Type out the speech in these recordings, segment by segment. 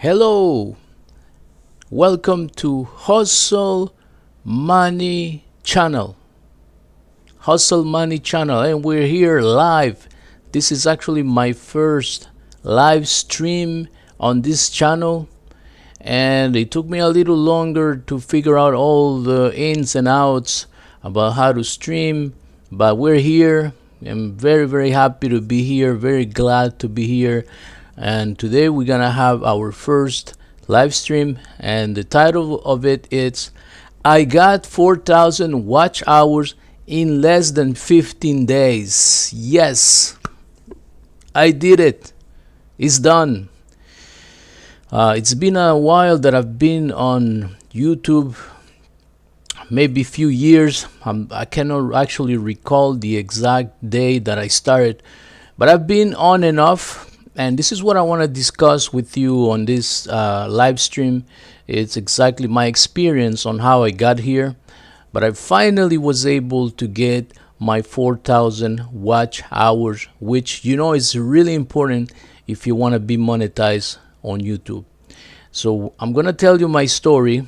Hello, welcome to Hustle Money Channel. Hustle Money Channel, and we're here live. This is actually my first live stream on this channel, and it took me a little longer to figure out all the ins and outs about how to stream, but we're here. I'm very happy to be here, very glad to be here. And today we're gonna have our first live stream, and the title of it is I got 4,000 watch hours in less than 15 days. Yes, I did it. It's done. It's been a while that I've been on YouTube, maybe a few years. I cannot actually recall the exact day that I started, but I've been on and off. And this is what I want to discuss with you on this live stream. It's exactly my experience on how I got here. But I finally was able to get my 4,000 watch hours, which is really important if you want to be monetized on YouTube. So I'm going to tell you my story.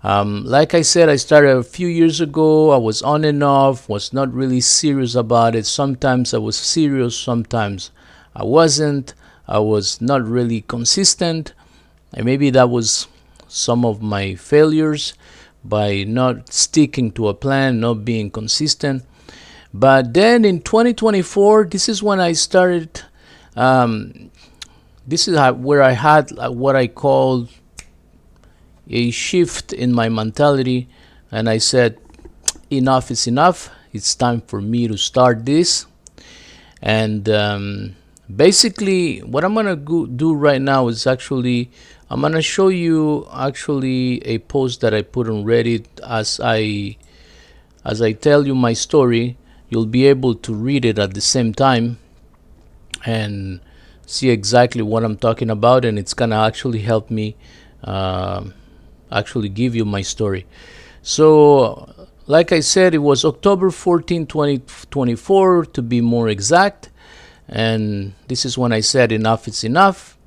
Like I said, I started a few years ago. I was on and off, was not really serious about it. Sometimes I was serious, sometimes I wasn't. I was not really consistent, and maybe that was some of my failures by not sticking to a plan, not being consistent. But then in 2024, this is when I started. This is where I had what I call a shift in my mentality, and I said, enough is enough. It's time for me to start this. And basically, what I'm gonna do right now is I'm gonna show you a post that I put on Reddit. As I tell you my story, you'll be able to read it at the same time and see exactly what I'm talking about, and it's gonna actually help me actually give you my story. So, like I said, it was October 14, 2024 to be more exact. And this is when I said enough is enough,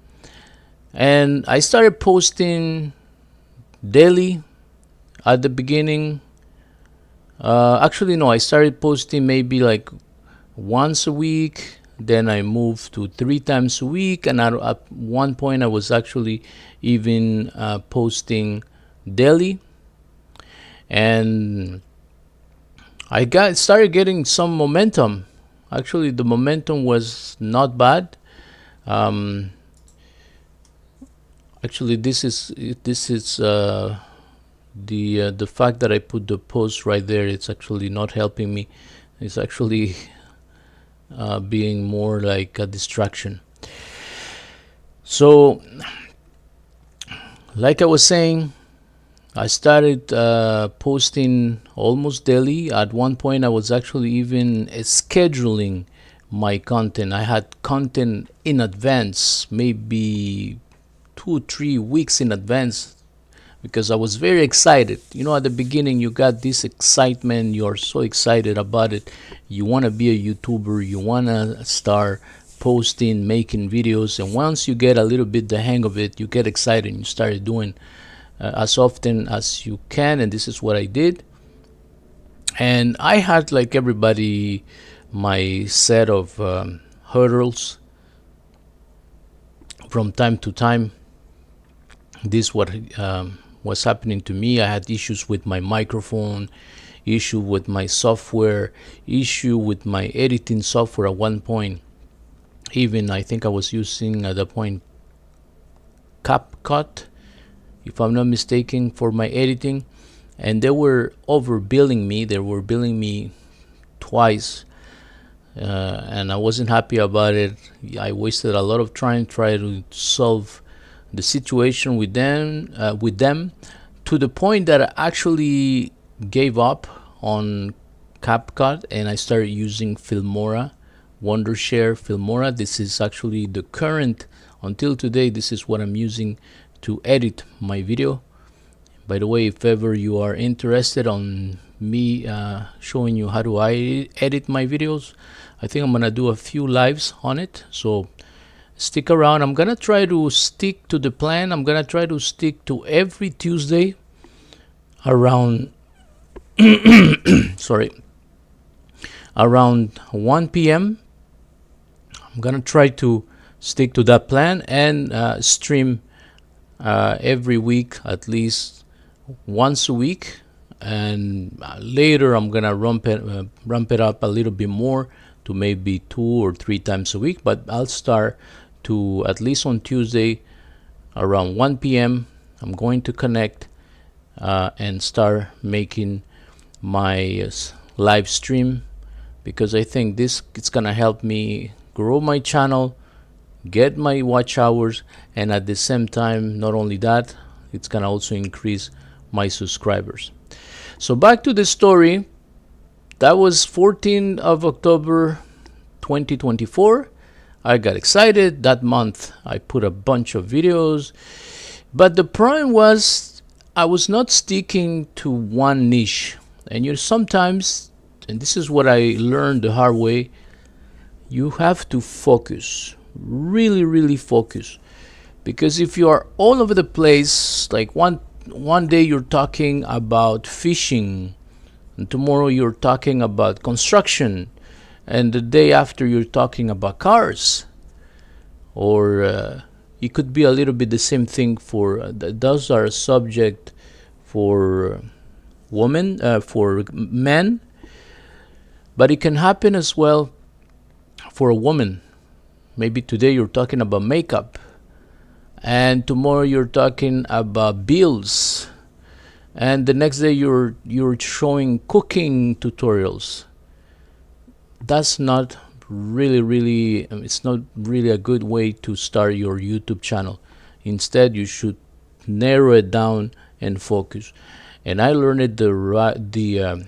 and I started posting daily at the beginning. Actually no, I started posting maybe like once a week, then I moved to 3 times a week, and at one point I was actually even posting daily. And I started getting some momentum. Actually, the momentum was not bad. Actually, this is the fact that I put the post right there. It's actually not helping me. It's actually being more like a distraction. So, like I was saying, I started posting almost daily. At one point, I was actually even scheduling my content. I had content in advance, maybe 2-3 weeks in advance, because I was very excited. At the beginning, you got this excitement. You're so excited about it. You want to be a YouTuber. You want to start posting, making videos. And once you get a little bit the hang of it, you get excited and you start doing as often as you can, and this is what I did. And I had, like everybody, my set of hurdles from time to time. This what was happening to me. I had issues with my microphone, issue with my software, issue with my editing software at one point. Even I think I was using at the point CapCut, if I'm not mistaken, for my editing, and they were overbilling me. They were billing me twice, and I wasn't happy about it. I wasted a lot of time trying to solve the situation with them, to the point that I actually gave up on CapCut and I started using Filmora, Wondershare Filmora. This is actually the current, until today, this is what I'm using to edit my video. By the way, if ever you are interested on me showing you how to edit my videos, I think I'm gonna do a few lives on it. So Stick around. I'm gonna try to stick to the plan. I'm gonna try to stick to every Tuesday around sorry, around 1 p.m. I'm gonna try to stick to that plan and stream every week, at least once a week. And later I'm gonna ramp it up a little bit more to maybe 2 or 3 times a week. But I'll start to at least on Tuesday around 1 p.m. I'm going to connect and start making my live stream, because I think this it's gonna help me grow my channel, get my watch hours, and at the same time, not only that, it's gonna also increase my subscribers. So back to the story. That was 14th of October 2024. I got excited that month. I put a bunch of videos, but the problem was I was not sticking to one niche. And sometimes, and this is what I learned the hard way, you have to focus, really focus. Because if you are all over the place, like one day you're talking about fishing, and tomorrow you're talking about construction, and the day after you're talking about cars, or it could be a little bit the same thing for those are a subject for women, for men, but it can happen as well for a woman. Maybe today you're talking about makeup, and tomorrow you're talking about bills, and the next day you're showing cooking tutorials. That's not really it's not really a good way to start your YouTube channel. Instead, you should narrow it down and focus. And I learned it the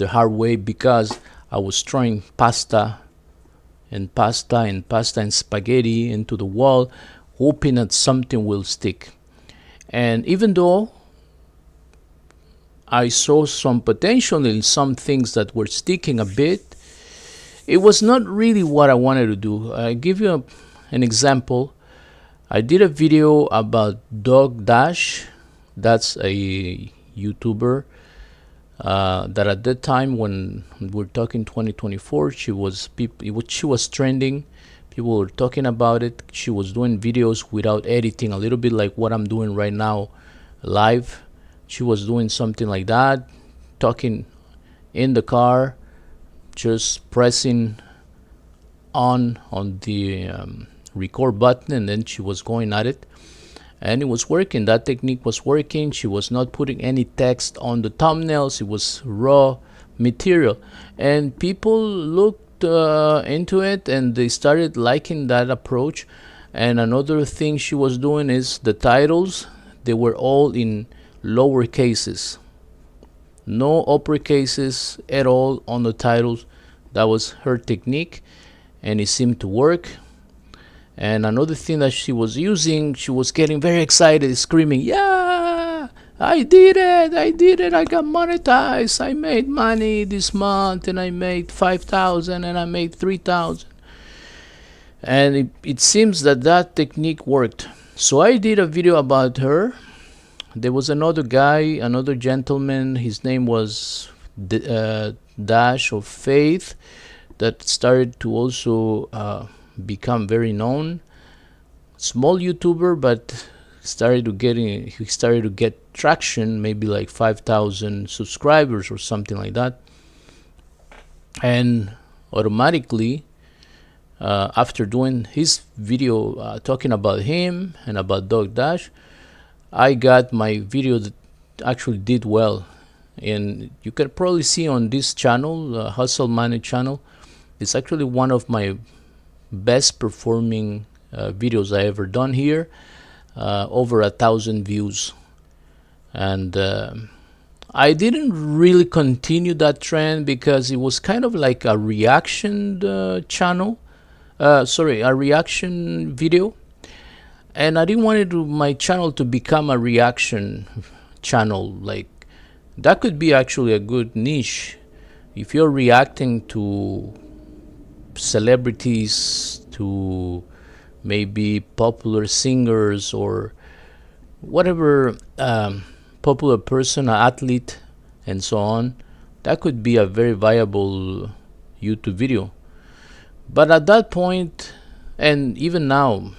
hard way, because I was throwing pasta and spaghetti into the wall, hoping that something will stick. And even though I saw some potential in some things that were sticking a bit, it was not really what I wanted to do. I give you an example. I did a video about Dog Dash. That's a YouTuber that at that time, when we're talking 2024, she was trending. People were talking about it. She was doing videos without editing, a little bit like what I'm doing right now live. She was doing something like that, talking in the car, just pressing on the record button, and then she was going at it, and it was working. That technique was working. She was not putting any text on the thumbnails. It was raw material, and people looked into it, and they started liking that approach. And another thing she was doing is the titles. They were all in lower cases, no upper cases at all on the titles. That was her technique, and it seemed to work. And another thing that she was using, she was getting very excited, screaming, "Yeah, I did it, I got monetized, I made money this month, and I made 5,000, and I made 3,000. And it seems that technique worked. So I did a video about her. There was another guy, another gentleman, his name was Dash of Faith, that started to also become very known. Small YouTuber, but he started to get traction, maybe like 5,000 subscribers or something like that. And automatically, after doing his video talking about him and about Dog Dash, I got my video that actually did well. And you can probably see on this channel, Hustle Money channel, it's actually one of my best performing videos I ever done here. Over 1,000 views. And I didn't really continue that trend, because it was kind of like a reaction channel. A reaction video. And I didn't want my channel to become a reaction channel. Like, that could be actually a good niche. If you're reacting to celebrities, to maybe popular singers or whatever, popular person, athlete, and so on. That could be a very viable YouTube video. But at that point, and even now,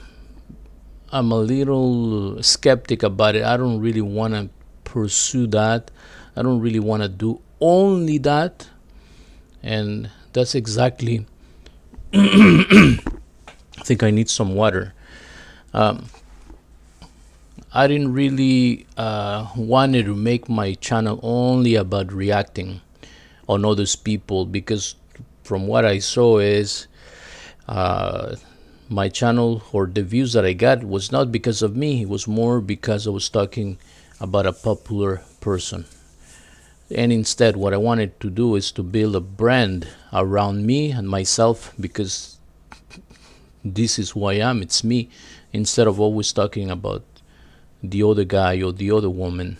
I'm a little skeptic about it. I don't really want to pursue that. I don't really want to do only that. And that's exactly, I think I need some water. I didn't really wanted to make my channel only about reacting on others people, because from what I saw is my channel, or the views that I got, was not because of me. It was more because I was talking about a popular person. And instead, what I wanted to do is to build a brand around me and myself, because this is who I am. It's me, instead of always talking about the other guy or the other woman.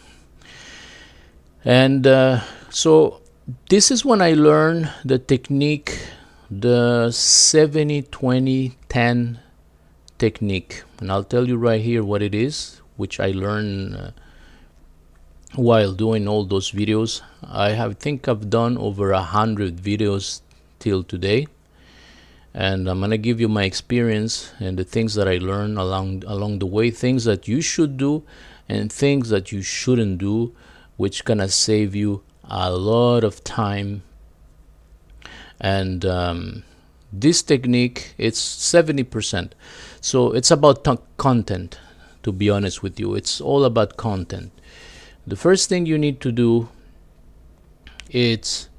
And so this is when I learned the technique, the 70-20-10 technique. And I'll tell you right here what it is, which I learned while doing all those videos. I think I've done over 100 videos till today, and I'm gonna give you my experience and the things that I learned along the way, things that you should do and things that you shouldn't do, which gonna save you a lot of time. And this technique, it's 70%. So it's about content, to be honest with you. It's all about content. The first thing you need to do is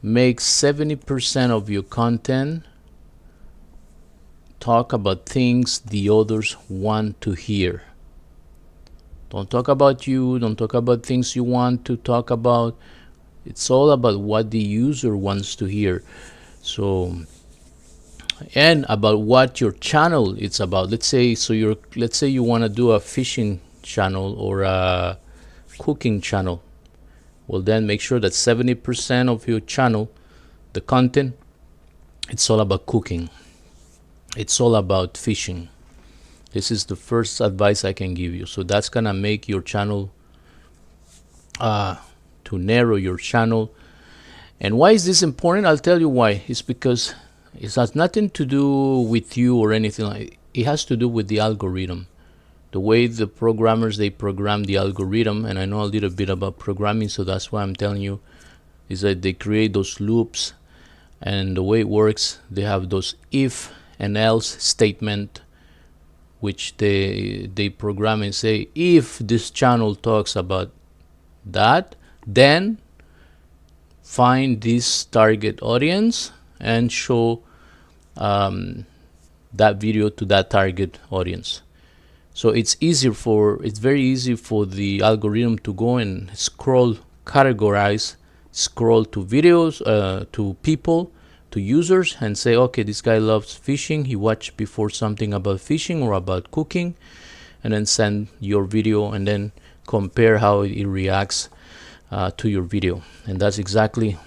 make 70% of your content talk about things the others want to hear. Don't talk about you, don't talk about things you want to talk about. It's all about what the user wants to hear. So, and about what your channel is about. Let's say you want to do a fishing channel or a cooking channel. Well, then make sure that 70% of your channel, the content, it's all about cooking. It's all about fishing. This is the first advice I can give you. So that's gonna make your channel, to narrow your channel. And why is this important? I'll tell you why. It's because it has nothing to do with you or anything like it. It has to do with the algorithm. The way the programmers, they program the algorithm, and I know a little bit about programming, so that's why I'm telling you, is that they create those loops, and the way it works, they have those if and else statement, which they program and say, if this channel talks about that, then find this target audience and show that video to that target audience. So it's very easy for the algorithm to go and categorize, scroll to videos, to people, to users, and say, okay, this guy loves fishing. He watched before something about fishing or about cooking, and then send your video and then compare how it reacts to your video. And that's exactly,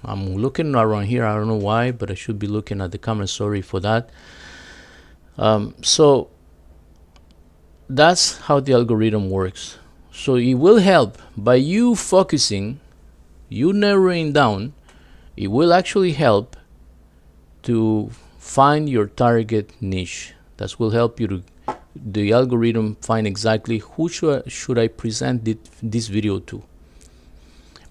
I'm looking around here, I don't know why, but I should be looking at the camera, sorry for that. So that's how the algorithm works. So it will help by you focusing, you narrowing down. It will actually help to find your target niche. That will help you to the algorithm find exactly who should I present this video to.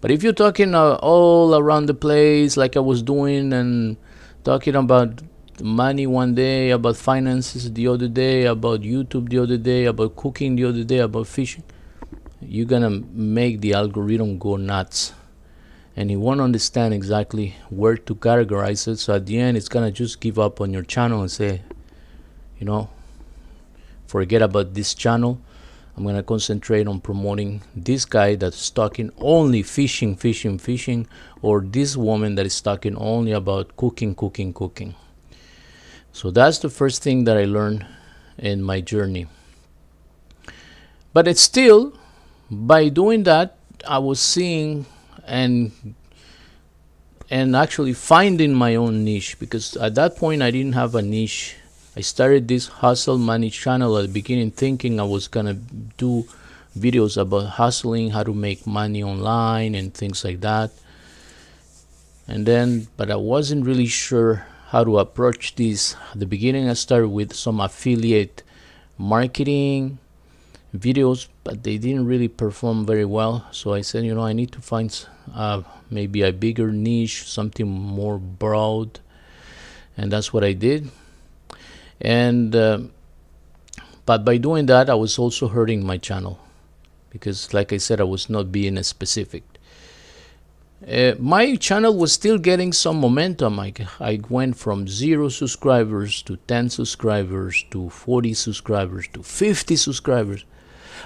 But if you're talking all around the place like I was doing, and talking about money one day, about finances the other day, about YouTube the other day, about cooking the other day, about fishing, you're gonna make the algorithm go nuts, and he won't understand exactly where to categorize it. So at the end, it's gonna just give up on your channel and say, you know, forget about this channel. I'm gonna concentrate on promoting this guy that's talking only fishing, or this woman that is talking only about cooking. So that's the first thing that I learned in my journey. But it's still, by doing that, I was seeing and actually finding my own niche, because at that point I didn't have a niche I started this Hustle Money channel at the beginning thinking I was gonna do videos about hustling, how to make money online and things like that. And then, but I wasn't really sure how to approach this. At the beginning, I started with some affiliate marketing videos, but they didn't really perform very well. So I said, I need to find maybe a bigger niche, something more broad. And that's what I did. And but by doing that, I was also hurting my channel because, like I said, I was not being as specific. My channel was still getting some momentum. I went from 0 subscribers to 10 subscribers to 40 subscribers to 50 subscribers.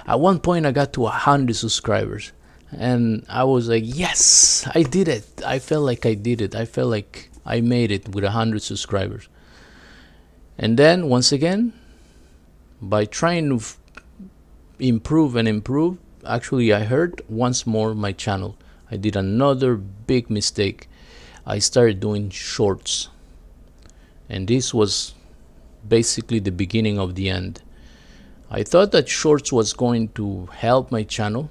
At one point I got to 100 subscribers and I was like, yes, I did it. I felt like I did it. I felt like I made it with 100 subscribers. And then once again, by trying to improve and improve, actually I hurt once more my channel. I did another big mistake. I started doing shorts. And this was basically the beginning of the end. I thought that shorts was going to help my channel.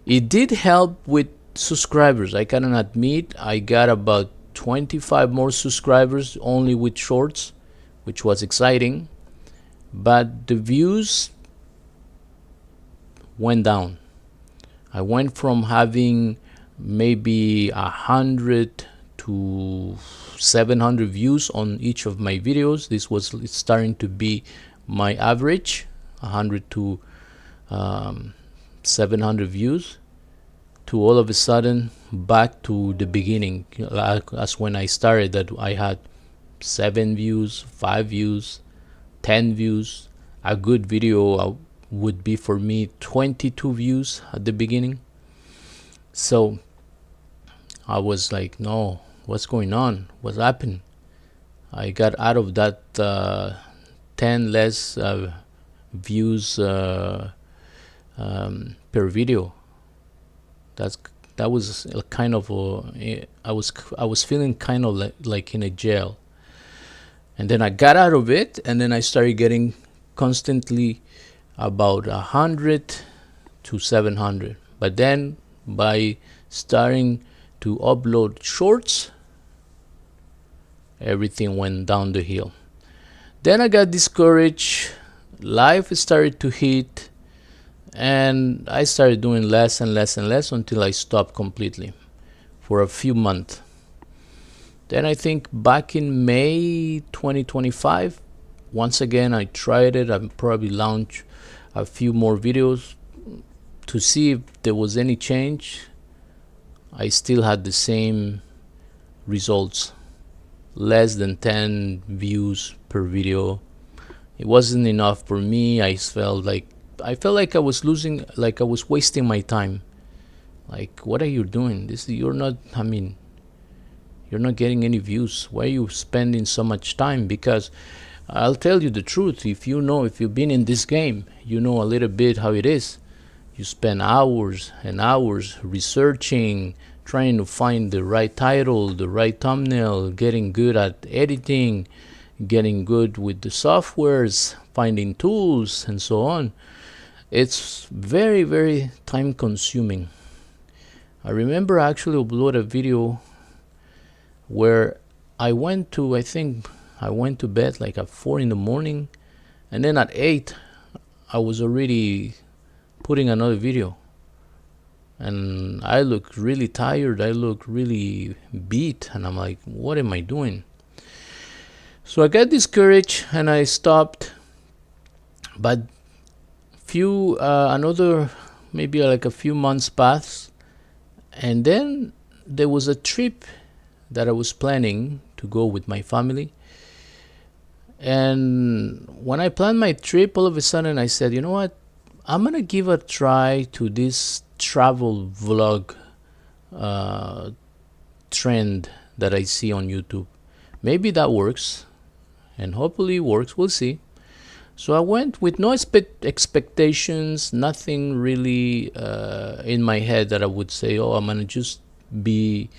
It did help with subscribers. I can admit I got about 25 more subscribers only with shorts, which was exciting. But the views went down. I went from having maybe 100 to 700 views on each of my videos. This was starting to be my average, 100 to 700 views, to all of a sudden back to the beginning, as when I started, that I had 7 views, 5 views, 10 views. A good video would be for me 22 views at the beginning. So I was like, no, what's going on? What's happened? I got out of that 10 less views per video. That was a kind of I was feeling kind of like in a jail. And then I got out of it, and then I started getting constantly about 100 to 700. But then by starting to upload shorts, everything went down the hill. Then I got discouraged. Life started to hit, and I started doing less and less and less until I stopped completely for a few months. Then I think back in May 2025, once again I tried it. I probably launched a few more videos to see if there was any change. I still had the same results, less than 10 views per video. It wasn't enough for me. I felt like I was losing, like I was wasting my time. Like, what are you doing? You're not getting any views. Why are you spending so much time? Because I'll tell you the truth. If you've been in this game, you know a little bit how it is. You spend hours and hours researching, trying to find the right title, the right thumbnail, getting good at editing, getting good with the softwares, finding tools, and so on. It's very, very time consuming. I remember I actually uploaded a video where I went to bed like at 4 in the morning, and then at 8 I was already putting another video, and I looked really tired. I looked really beat, and I'm like, what am I doing? So I got discouraged and I stopped. But another maybe like a few months passed, and then there was a trip that I was planning to go with my family. And when I planned my trip, all of a sudden I said, you know what, I'm gonna give a try to this travel vlog trend that I see on YouTube. Maybe that works, and hopefully it works. We'll see. So I went with no expectations, nothing really in my head that I would say, oh, I'm gonna just be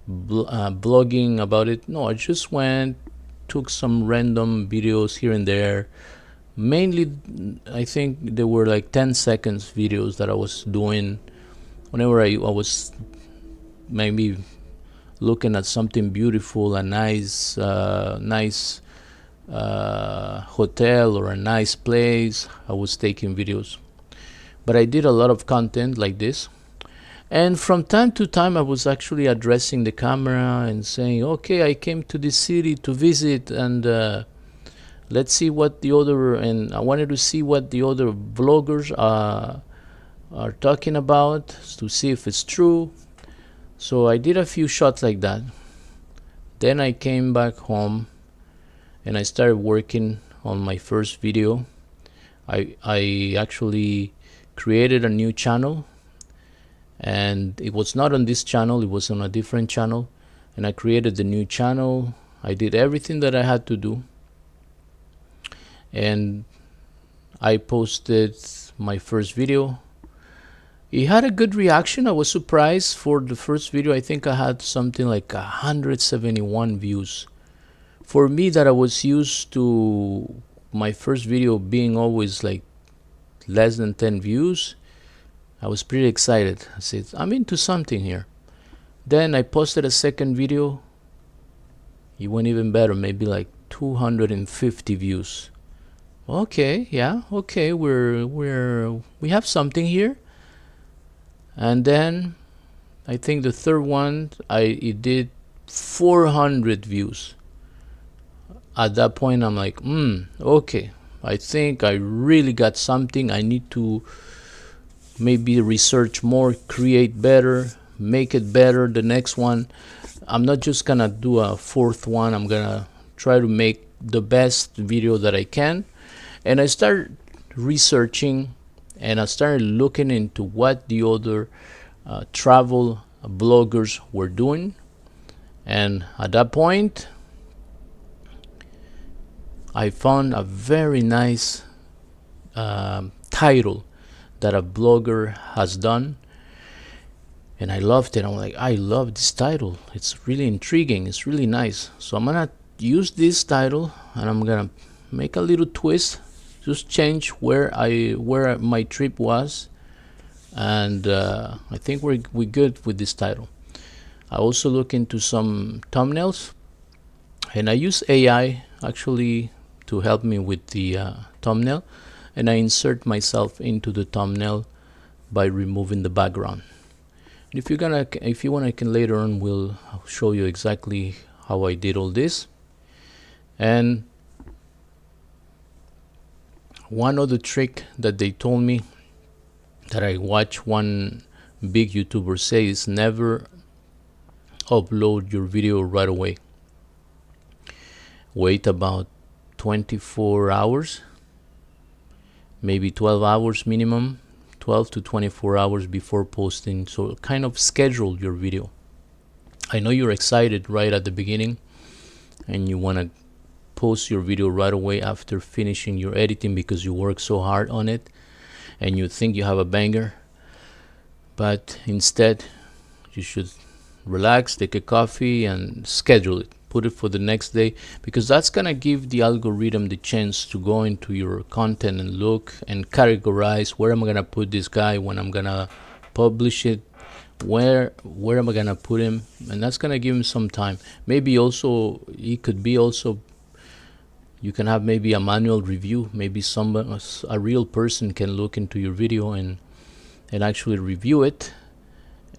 blogging about it. No, I just went took some random videos here and there. Mainly, I think there were like 10 seconds videos that I was doing whenever I was maybe looking at something beautiful, a nice hotel or a nice place. I was taking videos, but I did a lot of content like this. And from time to time, I was actually addressing the camera and saying, okay, I came to this city to visit, and let's see what the other, and I wanted to see what the other vloggers are talking about, to see if it's true. So I did a few shots like that. Then I came back home and I started working on my first video. I actually created a new channel, and it was not on this channel, it was on a different channel. And I created the new channel. I did everything that I had to do, and I posted my first video. It had a good reaction. I was surprised. For the first video, I think I had something like 171 views. For me, that I was used to my first video being always like less than 10 views, I was pretty excited. I said, I'm into something here. Then I posted a second video. It went even better, maybe like 250 views. Okay, yeah, okay, we have something here. And then I think the third one, it did 400 views. At that point, I'm like, okay, I think I really got something. I need to maybe research more, create better, make it better. The next one, I'm not just gonna do a fourth one. I'm gonna try to make the best video that I can. And I started researching, and I started looking into what the other travel bloggers were doing. And at that point, I found a very nice title that a blogger has done, and I loved it. I'm like, I love this title. It's really intriguing. It's really nice. So I'm gonna use this title, and I'm gonna make a little twist, just change where my trip was, and I think we're good with this title. I also look into some thumbnails, and I use AI actually to help me with the thumbnail, and I insert myself into the thumbnail by removing the background. And if you want, I can later on will show you exactly how I did all this. And one other trick that they told me, that I watch one big YouTuber say, is never upload your video right away. Wait about 24 hours, maybe 12 hours minimum, 12 to 24 hours before posting. So kind of schedule your video. I know you're excited right at the beginning and you want to post your video right away after finishing your editing because you work so hard on it and you think you have a banger, but instead you should relax, take a coffee, and schedule it. Put it for the next day, because that's gonna give the algorithm the chance to go into your content and look and categorize where am I gonna put this guy when I'm gonna publish it, where am I gonna put him, and that's gonna give him some time. Maybe also it could be also you can have maybe a manual review. Maybe a real person can look into your video and actually review it,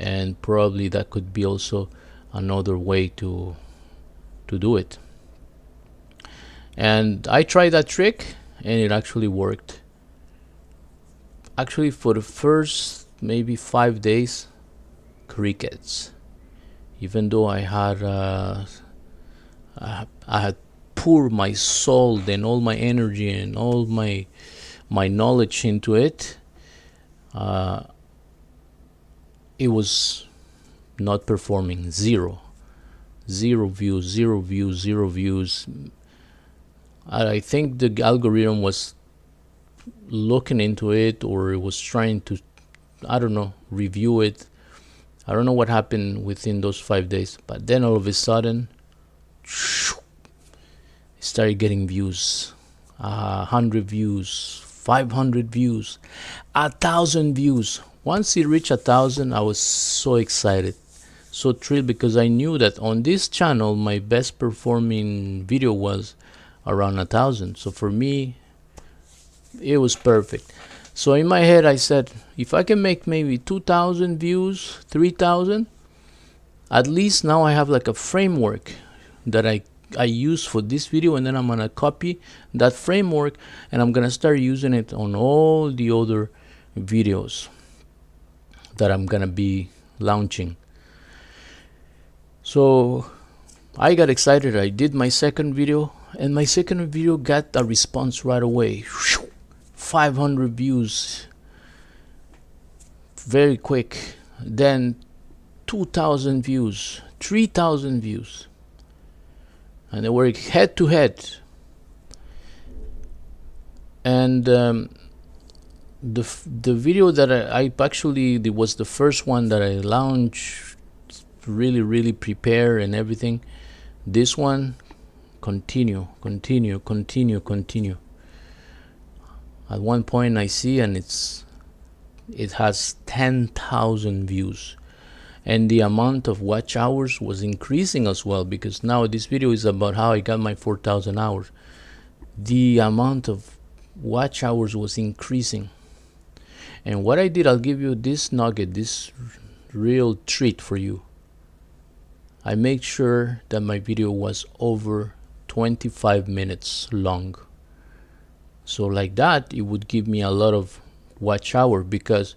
and probably that could be also another way to do it. And I tried that trick and it actually worked. Actually, for the first maybe 5 days, crickets. Even though I had poured my soul and all my energy and all my knowledge into it, it was not performing. Zero views. I think the algorithm was looking into it, or it was trying to, I don't know, review it. I don't know what happened within those 5 days, but then all of a sudden started getting views, 100 views, 500 views, 1,000 views. Once it reached 1,000, I was so excited, so thrilled, because I knew that on this channel my best performing video was around 1,000. So for me, it was perfect. So in my head I said, if I can make maybe 2,000 views, 3,000, at least now I have like a framework that I use for this video, and then I'm gonna copy that framework and I'm gonna start using it on all the other videos that I'm gonna be launching. So I got excited. I did my second video, and my second video got a response right away. 500 views very quick, then 2,000 views, 3,000 views, and they were head to head. And the video that I actually, it was the first one that I launched, really prepare and everything. This one, continue. At one point I see, and it has 10,000 views, and the amount of watch hours was increasing as well, because now this video is about how I got my 4,000 hours. The amount of watch hours was increasing, and what I did, I'll give you this nugget, this real treat for you. I made sure that my video was over 25 minutes long. So like that, it would give me a lot of watch hour, because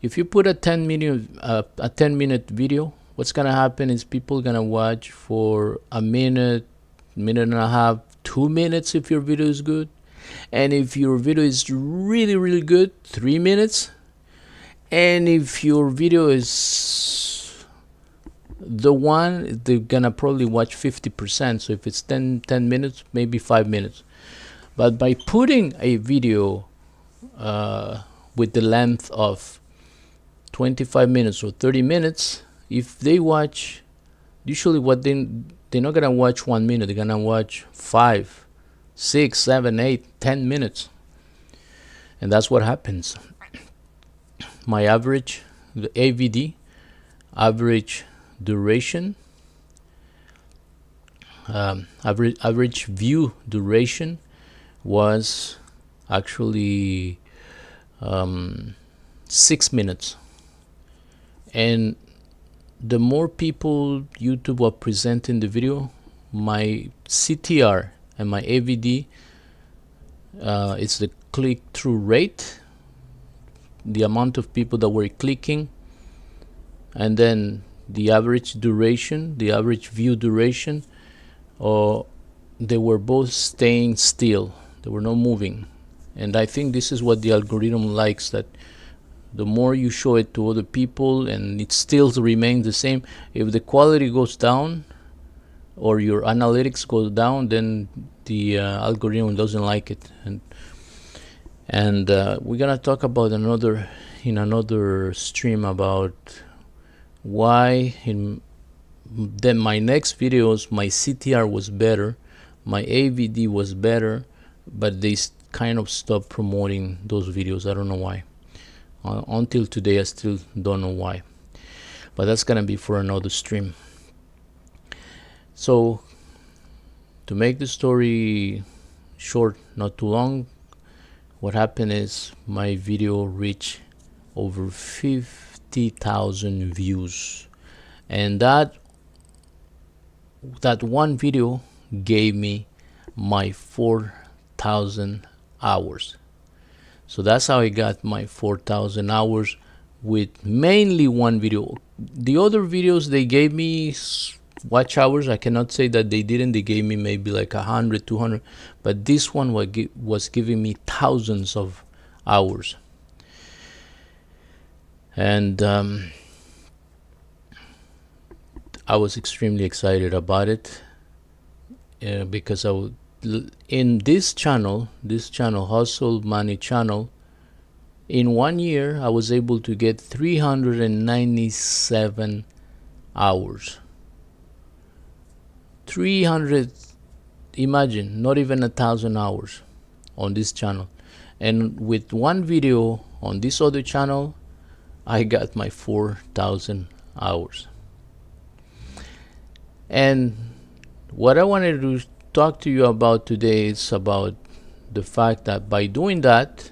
if you put a 10-minute video, what's gonna happen is people gonna watch for a minute, minute and a half, 2 minutes if your video is good, and if your video is really good, 3 minutes, and if your video is the one, they're gonna probably watch 50%. So if it's 10 minutes, maybe 5 minutes. But by putting a video with the length of 25 minutes or 30 minutes, if they watch, usually they're not gonna watch 1 minute, they're gonna watch 5, 6, 7, 8, 10 minutes. And that's what happens. My average, the AVD, average duration, average view duration was actually 6 minutes. And the more people YouTube were presenting the video, my CTR and my AVD, it's the click-through rate, the amount of people that were clicking, and then the average duration, the average view duration, they were both staying still. They were not moving. And I think this is what the algorithm likes, that the more you show it to other people and it still remains the same. If the quality goes down or your analytics goes down, then the algorithm doesn't like it. And we're gonna talk about in another stream about why in then my next videos my CTR was better, my AVD was better, but they kind of stopped promoting those videos. I don't know why. Until today I still don't know why, but that's gonna be for another stream. So to make the story short, not too long, what happened is my video reached over 50,000 views, and that one video gave me my 4,000 hours. So that's how I got my 4,000 hours, with mainly one video. The other videos, they gave me watch hours. I cannot say that they didn't. They gave me maybe like 100, 200, but this one was giving me thousands of hours. And I was extremely excited about it, because in this channel, Hustle Money channel, in 1 year I was able to get 397 hours. imagine, not even 1,000 hours on this channel, and with one video on this other channel I got my 4,000 hours. And what I wanted to talk to you about today is about the fact that by doing that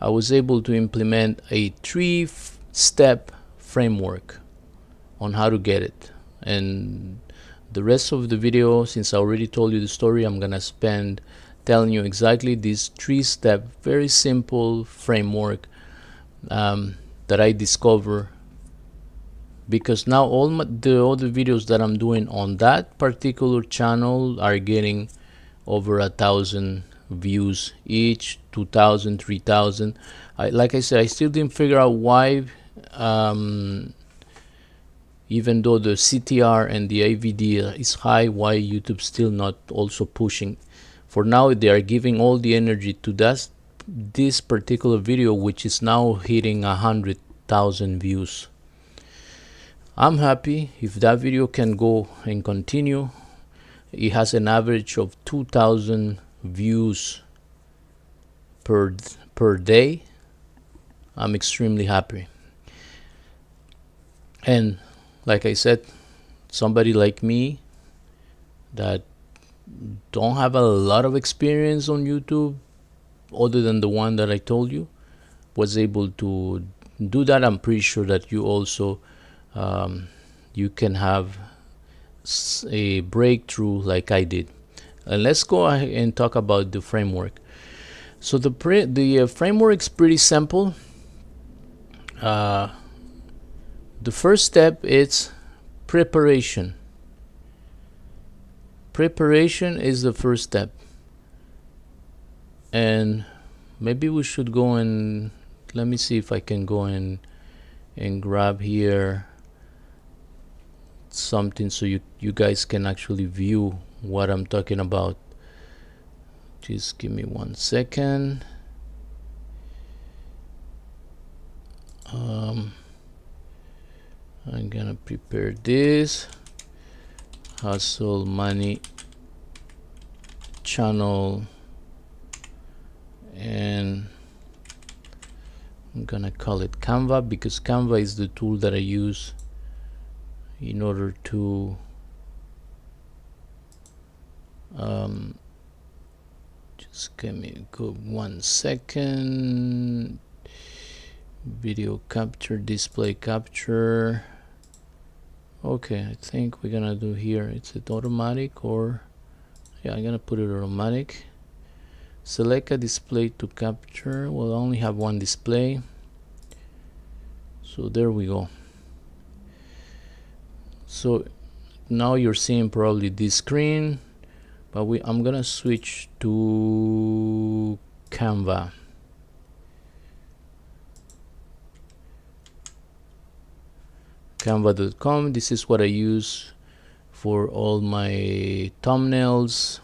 I was able to implement a 3-step framework on how to get it. And the rest of the video, since I already told you the story, I'm gonna spend telling you exactly this 3-step very simple framework that I discover, because now all the other videos that I'm doing on that particular channel are getting over 1,000 views each, 2,000, 3,000. Like I said, I still didn't figure out why, even though the CTR and the AVD is high, why YouTube still not also pushing. For now they are giving all the energy to this particular video, which is now hitting 100,000 views. I'm happy if that video can go and continue. It has an average of 2,000 views per day. I'm extremely happy. And like I said, somebody like me that don't have a lot of experience on YouTube other than the one that I told you was able to do that. I'm pretty sure that you also you can have a breakthrough like I did. And let's go ahead and talk about the framework. So the framework is pretty simple. The first step is preparation. Preparation is the first step. And maybe we should go and let me see if I can go and grab here something so you guys can actually view what I'm talking about. Just give me 1 second. I'm gonna prepare this Hustle Money channel, and I'm gonna call it Canva because Canva is the tool that I use in order to just give me 1 second. Video capture, display capture. Okay, I think we're gonna do here, it's it automatic, or yeah, I'm gonna put it automatic. Select a display to capture. We'll only have one display, so there we go. So now you're seeing probably this screen, but I'm gonna switch to Canva. Canva.com. This is what I use for all my thumbnails,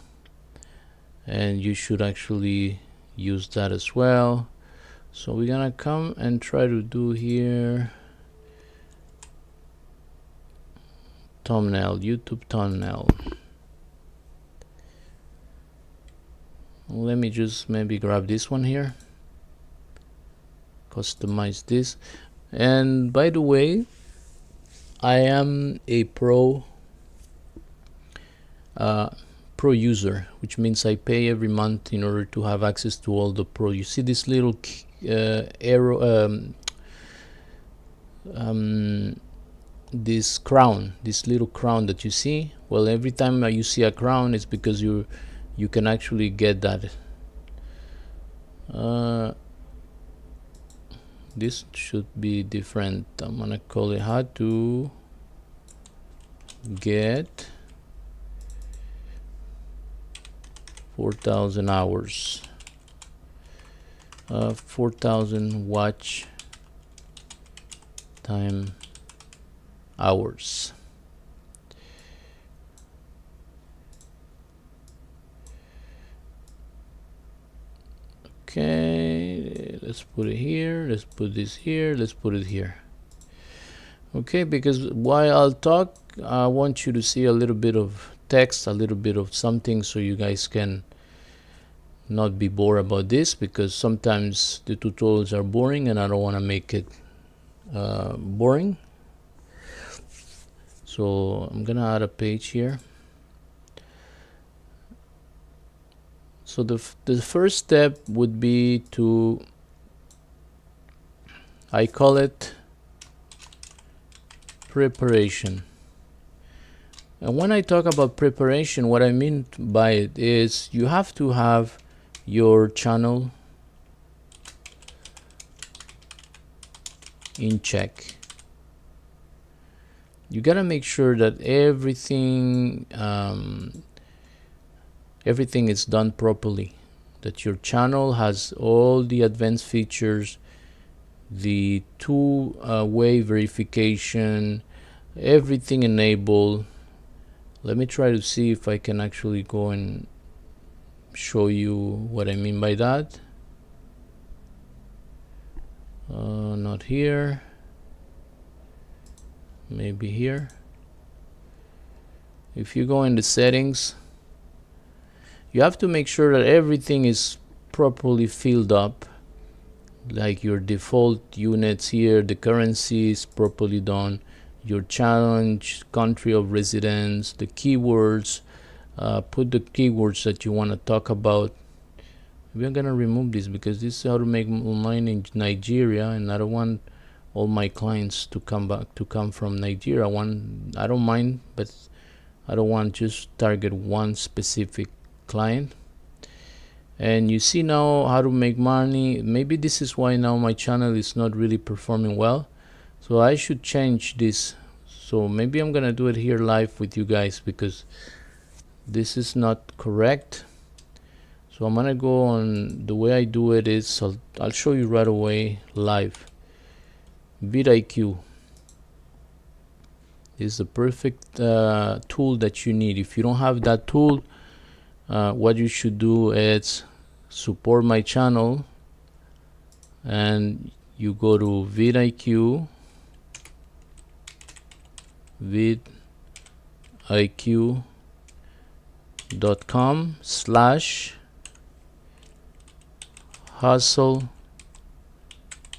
and you should actually use that as well. So we're gonna come and try to do here thumbnail, YouTube thumbnail. Let me just maybe grab this one here, customize this. And by the way, I am a pro user, which means I pay every month in order to have access to all the pro. You see this little arrow, this crown, this little crown that you see. Well, every time you see a crown, it's because you can actually get that. This should be different. I'm gonna call it how to get 4,000 hours, 4,000 watch time hours. Okay, let's put it here, let's put this here, let's put it here. Okay, because while I'll talk, I want you to see a little bit of text, a little bit of something, so you guys can not be bored about this, because sometimes the tutorials are boring and I don't want to make it boring. So I'm gonna add a page here. So the first step would be to, I call it preparation. And when I talk about preparation, what I mean by it is you have to have your channel in check. You gotta make sure that everything is done properly, that your channel has all the advanced features, the two-way verification, everything enabled. Let me try to see if I can actually go and show you what I mean by that. Not here, maybe here. If you go in the settings, you have to make sure that everything is properly filled up, like your default units here, the currency is properly done, your challenge, country of residence, the keywords, put the keywords that you want to talk about. We're gonna remove this because this is how to make online in Nigeria, and I don't want all my clients to come from Nigeria. I don't mind, but I don't want just target one specific client. And you see now how to make money. Maybe this is why now my channel is not really performing well, so I should change this. So maybe I'm gonna do it here live with you guys, because this is not correct. So I'm gonna go on, the way I do it is I'll show you right away live. vidIQ is the perfect tool that you need. If you don't have that tool, what you should do is support my channel, and you go to vidIQ, vidiq.com/hustle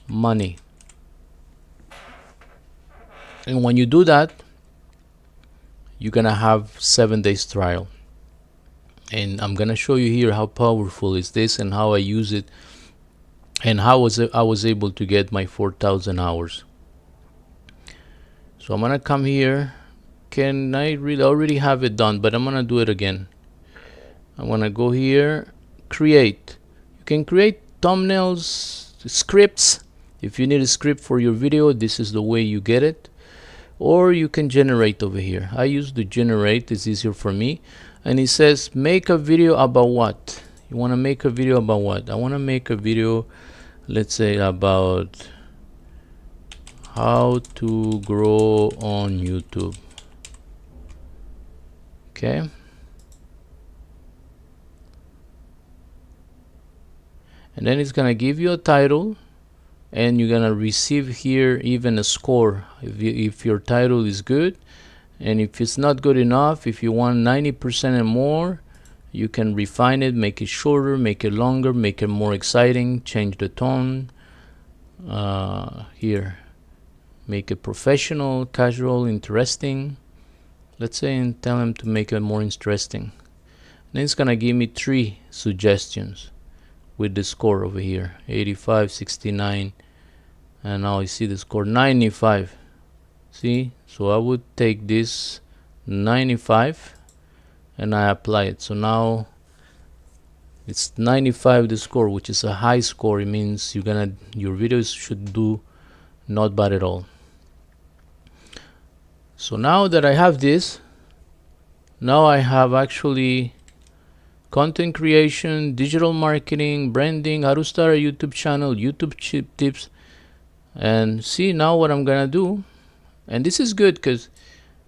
money. And when you do that, you're gonna have 7 days trial, and I'm gonna show you here how powerful is this and how I use it, and how I was able to get my 4,000 hours. So I'm gonna come here. Can I really already have it done, but I'm gonna do it again. I'm gonna go here, create. You can create thumbnails, scripts. If you need a script for your video, this is the way you get it. Or you can generate over here. I use the generate, it's easier for me. And it says make a video about what? You want to make a video about what? I want to make a video, let's say, about how to grow on YouTube. Okay. And then it's gonna give you a title, and you're gonna receive here even a score if your title is good. And if it's not good enough, if you want 90% and more, you can refine it, make it shorter, make it longer, make it more exciting, change the tone. Here, make it professional, casual, interesting. Let's say, and tell them to make it more interesting. Then it's gonna give me 3 suggestions with the score over here, 85, 69, and now I see the score 95. See, so I would take this 95 and I apply it. So now it's 95 the score, which is a high score. It means your videos should do not bad at all. So now that I have this, now I have actually content creation, digital marketing, branding, how to start a YouTube channel, YouTube tips. And see now what I'm gonna do. And this is good because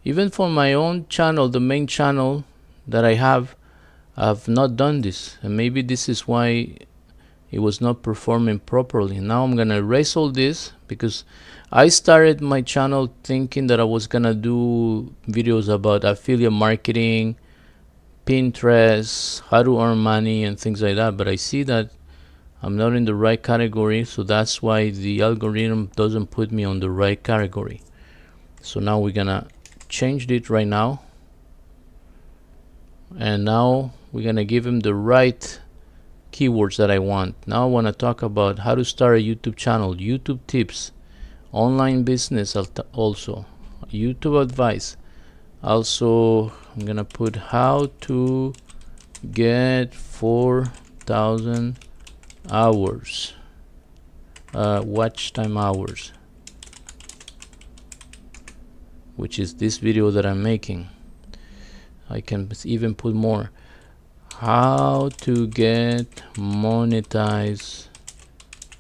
even for my own channel, the main channel that I have, I've not done this, and maybe this is why it was not performing properly. Now I'm gonna erase all this, because I started my channel thinking that I was gonna do videos about affiliate marketing, Pinterest, how to earn money and things like that, but I see that I'm not in the right category, so that's why the algorithm doesn't put me on the right category. So now we're gonna change it right now, and now we're gonna give him the right keywords that I want. Now I want to talk about how to start a YouTube channel, YouTube tips, online business, also YouTube advice. Also, I'm gonna put how to get 4,000 hours watch time hours, which is this video that I'm making. I can even put more. How to get monetized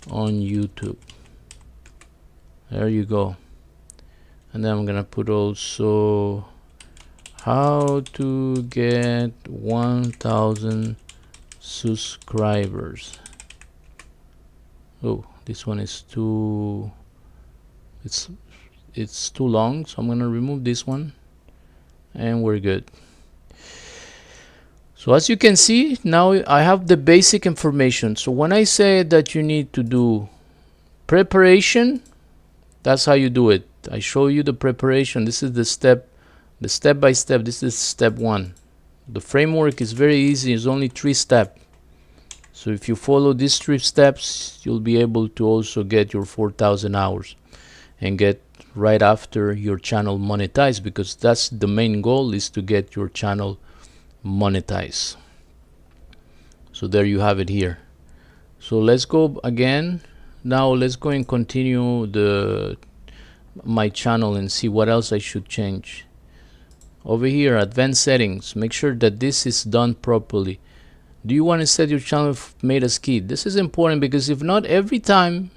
on YouTube. There you go. And then I'm gonna put also how to get 1,000 subscribers. Oh, this one is too, it's too long, so I'm gonna remove this one, and we're good. So as you can see, now I have the basic information. So when I say that you need to do preparation, that's how you do it. I show you the preparation. This is the step by step. This is step 1. The framework is very easy. It's only 3 steps. So if you follow these 3 steps, you'll be able to also get your 4,000 hours and get right after your channel monetized, because that's the main goal, is to get your channel monetized. So there you have it here. So let's go again. Now let's go and continue my channel and see what else I should change. Over here, advanced settings, make sure that this is done properly. Do you want to set your channel made as kid? This is important, because if not, every time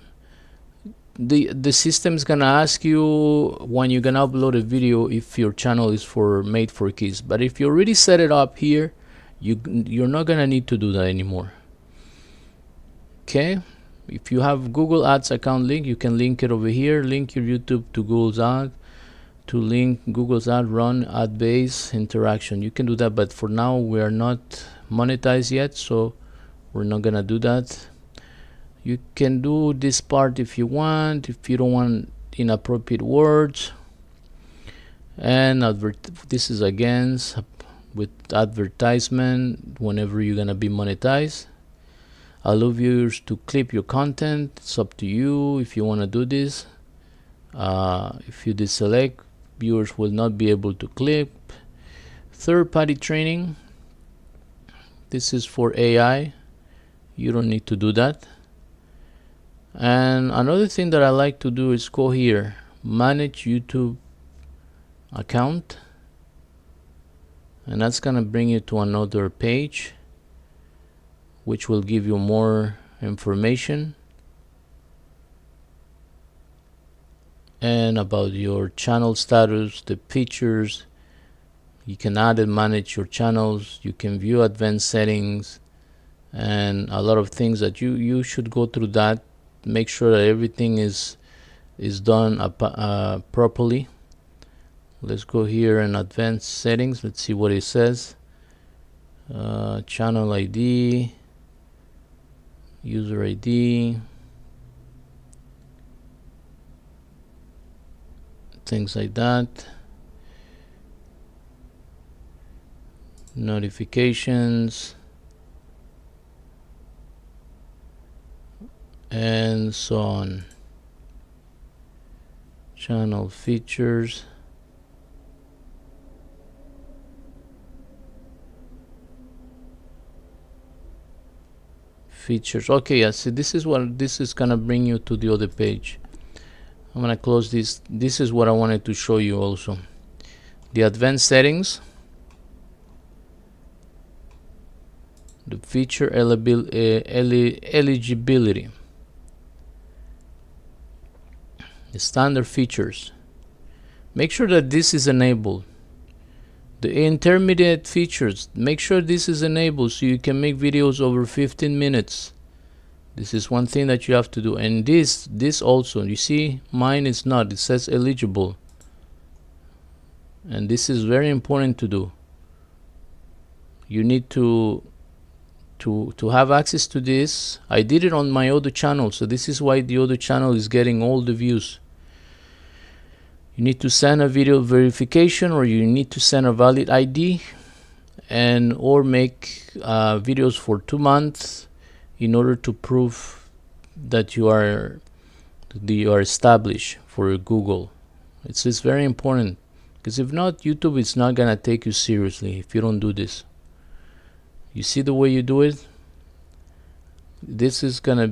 the system is gonna ask you when you're gonna upload a video if your channel is made for kids. But if you already set it up here, you're not gonna need to do that anymore. Okay, if you have Google Ads account link, you can link it over here. Link your YouTube to Google's ad, to link Google's ad, run ad based interaction. You can do that, but for now we are not monetized yet, so we're not gonna do that. You can do this part if you want, if you don't want inappropriate words. And this is again with advertisement whenever you're gonna be monetized. Allow viewers to clip your content. It's up to you if you want to do this. If you deselect, viewers will not be able to clip. Third-party training. This is for AI. You don't need to do that. And another thing that I like to do is go here, manage YouTube account, and that's gonna bring you to another page which will give you more information and about your channel status, the features. You can add and manage your channels. You can view advanced settings and a lot of things that you should go through that. Make sure that everything is done properly. Let's go here in advanced settings. Let's see what it says. Channel ID, user ID, things like that. Notifications, and so on. Channel features. Okay, yeah, see, this is gonna bring you to the other page. I'm gonna close this. This is what I wanted to show you also. The advanced settings, the feature eligibility, the standard features. Make sure that this is enabled. The intermediate features, make sure this is enabled so you can make videos over 15 minutes. This is one thing that you have to do. And this also, you see, mine is not. It says eligible. And this is very important to do. you need to have access to this. I did it on my other channel, so this is why the other channel is getting all the views. You need to send a video verification, or you need to send a valid ID, and or make videos for 2 months in order to prove that you are established for Google. It's very important, because if not, YouTube is not gonna take you seriously if you don't do this. You see the way you do it? This is gonna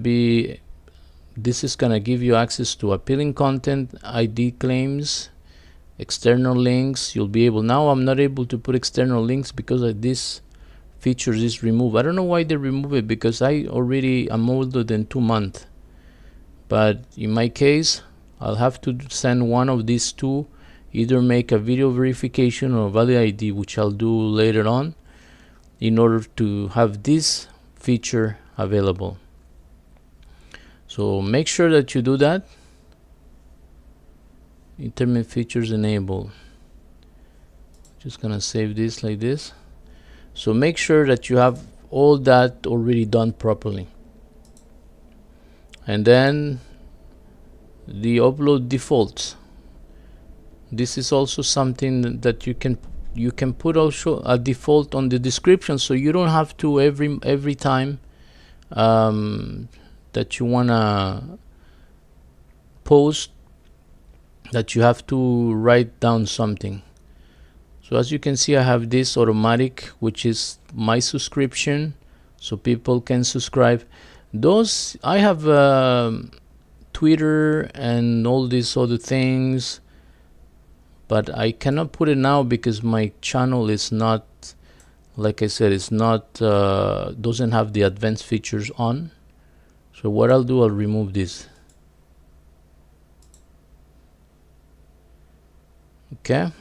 give you access to appealing content, ID claims, external links. You'll be able, now I'm not able to put external links because of this feature is removed. I don't know why they remove it, because I'm older than 2 months. But in my case, I'll have to send one of these two, either make a video verification or valid ID, which I'll do later on, in order to have this feature available. So make sure that you do that. Intermittent features enable. Just gonna save this like this. So make sure that you have all that already done properly. And then the upload defaults. This is also something that you can put also a default on the description, so you don't have to every time that you wanna post, that you have to write down something. So as you can see, I have this automatic, which is my subscription, so people can subscribe. Those I have Twitter and all these other things, but I cannot put it now because my channel is not, like I said, it's not doesn't have the advanced features on. So what I'll do, I'll remove this. Okay,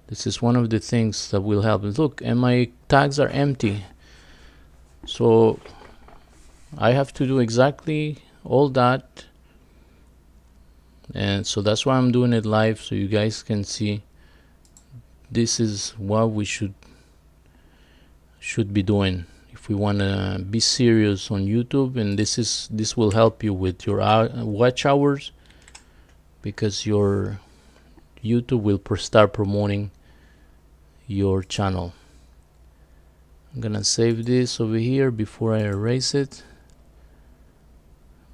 this is one of the things that will help. Look, and my tags are empty, so I have to do exactly all that. And so that's why I'm doing it live, so you guys can see this is what we should be doing if we want to be serious on YouTube. And this will help you with your watch hours, because your YouTube will start promoting your channel. I'm gonna save this over here before I erase it.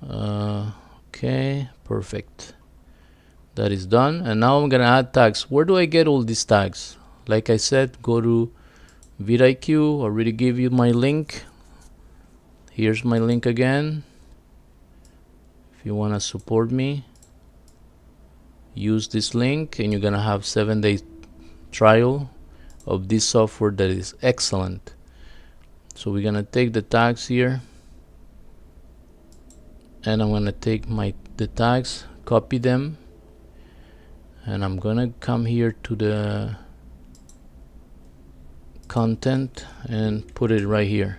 Okay, perfect. That is done. And now I'm gonna add tags. Where do I get all these tags? Like I said, go to vidIQ. Already give you my link. Here's my link again. If you want to support me, use this link, and you're gonna have 7-day trial of this software that is excellent. So we're gonna take the tags here, and I'm gonna take the tags, copy them, and I'm gonna come here to the content and put it right here.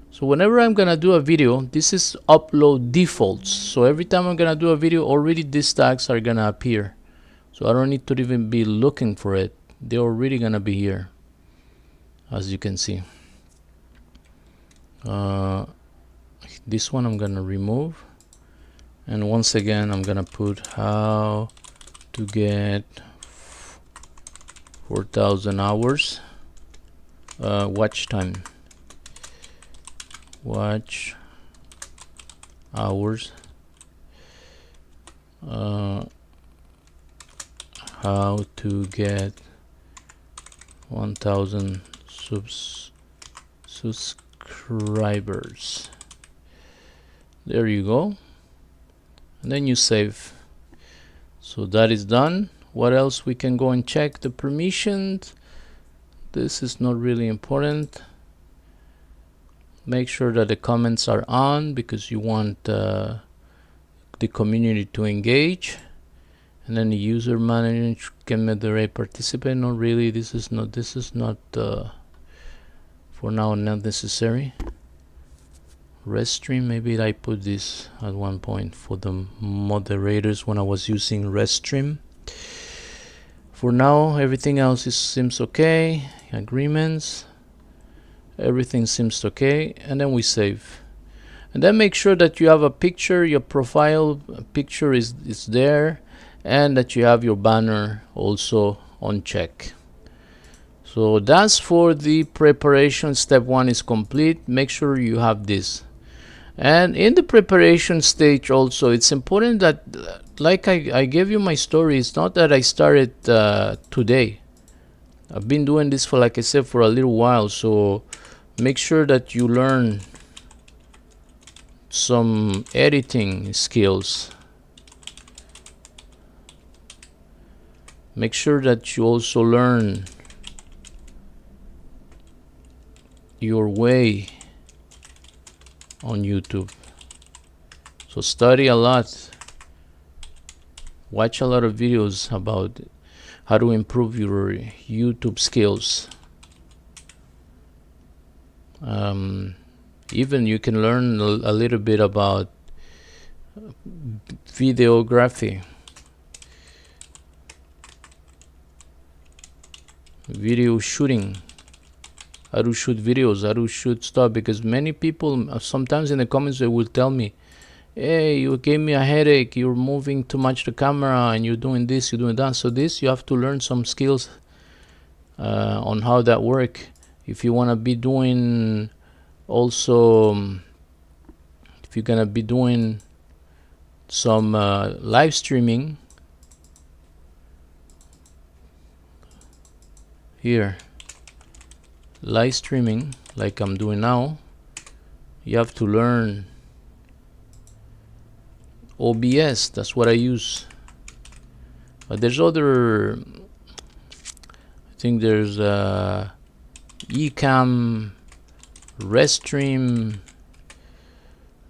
So whenever I'm gonna do a video, this is upload defaults. So every time I'm gonna do a video, already these tags are gonna appear. So I don't need to even be looking for it. They're already gonna be here, as you can see. This one I'm gonna remove, and once again I'm gonna put how to get 4,000 hours watch time, watch hours, how to get 1,000 subscribers. There you go, and then you save. So that is done. What else? We can go and check the permissions. This is not really important. Make sure that the comments are on, because you want the community to engage. And then the user manager can moderate participate. Not really. This is not for now not necessary. Restream, maybe I put this at one point for the moderators when I was using Restream. For now, everything else seems okay. Agreements, everything seems okay, and then we save. And then make sure that you have a picture, your profile picture is there, and that you have your banner also on check. So that's for the preparation. Step 1 is complete. Make sure you have this. And in the preparation stage also, it's important that, like I gave you my story, it's not that I started today. I've been doing this for, like I said, for a little while. So make sure that you learn some editing skills. Make sure that you also learn your way on YouTube. So study a lot, watch a lot of videos about how to improve your YouTube skills. Even you can learn a little bit about videography, video shooting, how to shoot videos, how to shoot stuff, because many people sometimes in the comments they will tell me, hey, you gave me a headache, you're moving too much the camera and you're doing this, you're doing that. So this, you have to learn some skills on how that work. If you want to be doing also, if you're gonna be doing some live streaming, here, live streaming like I'm doing now, you have to learn OBS. That's what I use. But there's other, I think there's Ecamm, Restream.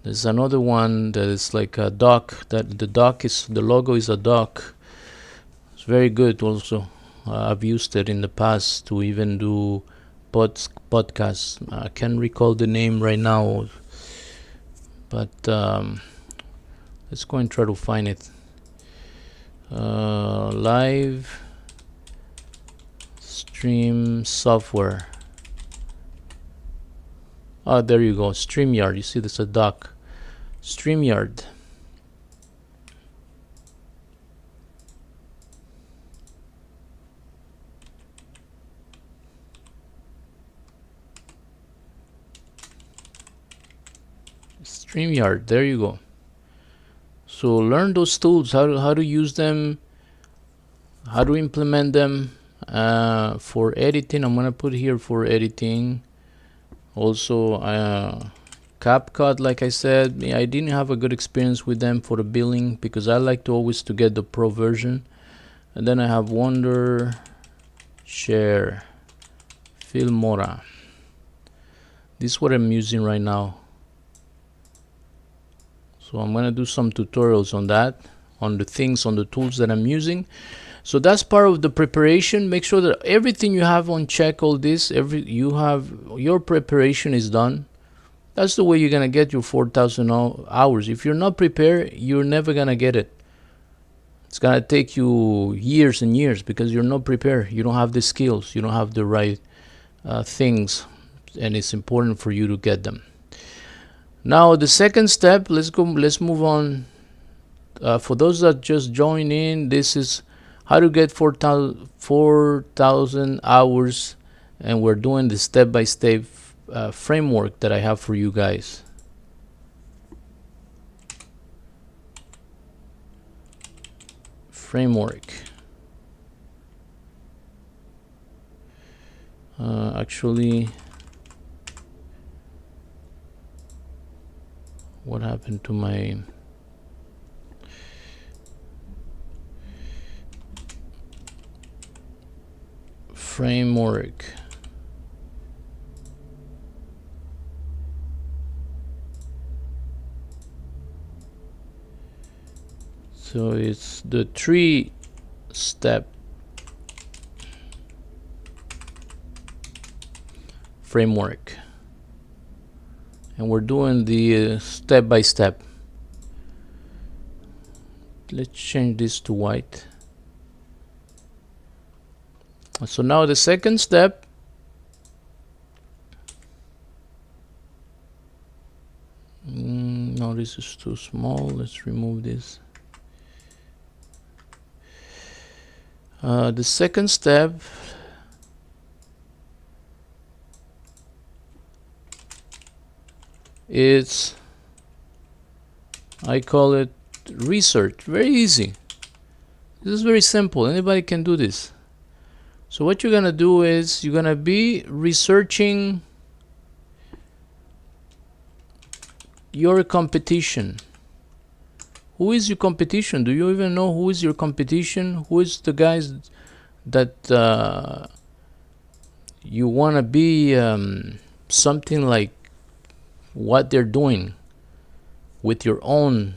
There's another one that is like a dock, that the dock is, the logo is a dock. It's very good also. I've used it in the past to even do podcasts. I can't recall the name right now, but let's go and try to find it. Live stream software. Oh, there you go. StreamYard. You see, there's a dock. StreamYard. StreamYard. There you go. So learn those tools, how to use them, how to implement them. For editing, I'm gonna put here for editing. Also, CapCut, like I said, I didn't have a good experience with them for the billing because I like to always to get the pro version. And then I have Wondershare, Filmora. This is what I'm using right now. So I'm gonna do some tutorials on that, on the things, on the tools that I'm using. So that's part of the preparation. Make sure that everything you have on check, all this, your preparation is done. That's the way you're gonna get your 4,000 hours. If you're not prepared, you're never gonna get it. It's gonna take you years and years because you're not prepared. You don't have the skills, you don't have the right things, and it's important for you to get them. Now the second step, let's move on. For those that just joined in, this is how to get 4,000 hours, and we're doing the step-by-step framework that I have for you guys. Framework. Actually, what happened to my framework? So it's the 3-step framework, and we're doing the step by step. Let's change this to white. So now the second step, no, this is too small. Let's remove this. The second step is, I call it research. Very easy. This is very simple. Anybody can do this. So what you're gonna do is you're gonna be researching your competition. Who is your competition? Do you even know who is your competition? Who is the guys that you wanna be something like what they're doing with your own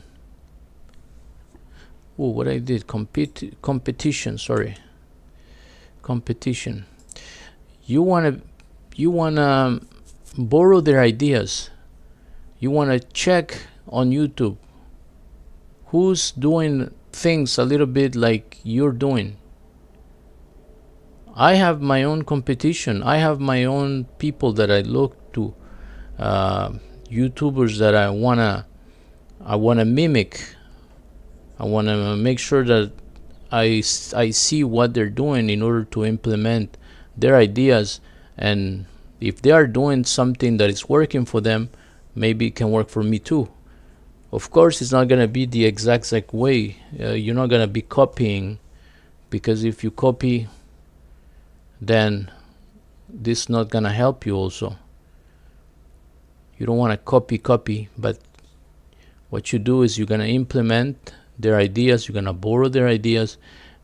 what I did competition, sorry, competition. You wanna borrow their ideas. You wanna check on YouTube who's doing things a little bit like you're doing. I have my own competition. I have my own people that I look to, YouTubers that I wanna mimic. I wanna make sure that I see what they're doing in order to implement their ideas, and if they are doing something that is working for them, maybe it can work for me too. Of course, it's not gonna be the exact way. You're not gonna be copying, because if you copy, then this is not gonna help you also. You don't want to copy, but what you do is you're gonna implement their ideas, you're gonna borrow their ideas,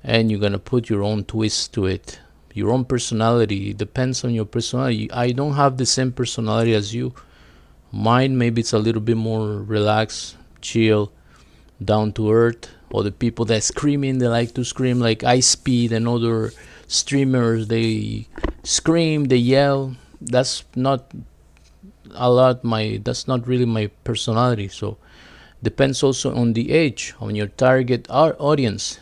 and you're gonna put your own twist to it, your own personality. It depends on your personality. I don't have the same personality as you. Mine, maybe it's a little bit more relaxed, chill, down to earth. Or the people that screaming, they like to scream like Ice Speed and other streamers. They scream, they yell. That's not that's not really my personality. So depends also on the age, on your target audience.